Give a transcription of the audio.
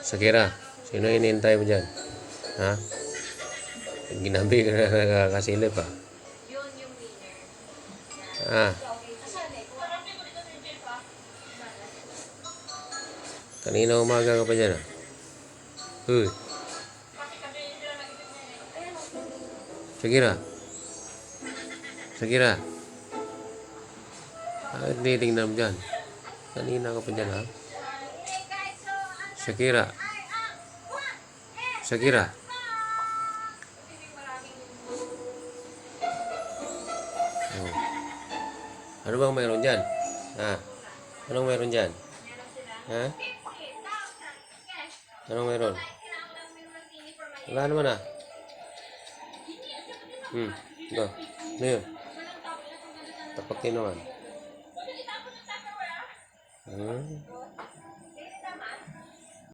Shakira, sino inintay mo dyan? Ha? Ginabi ka na nakakasilip ah. Ah, kanina umaga ka pa dyan ah. Uy, Shakira, Shakira. Titingnan mo dyan. Kanina ka pa dyan ha. Shakira, Shakira. Oh. Ano bang mayroon dyan? Ha? Anong mayroon dyan? Ha? Anong mayroon? Wala naman ah. Ito. Ano yun? Tapakin naman.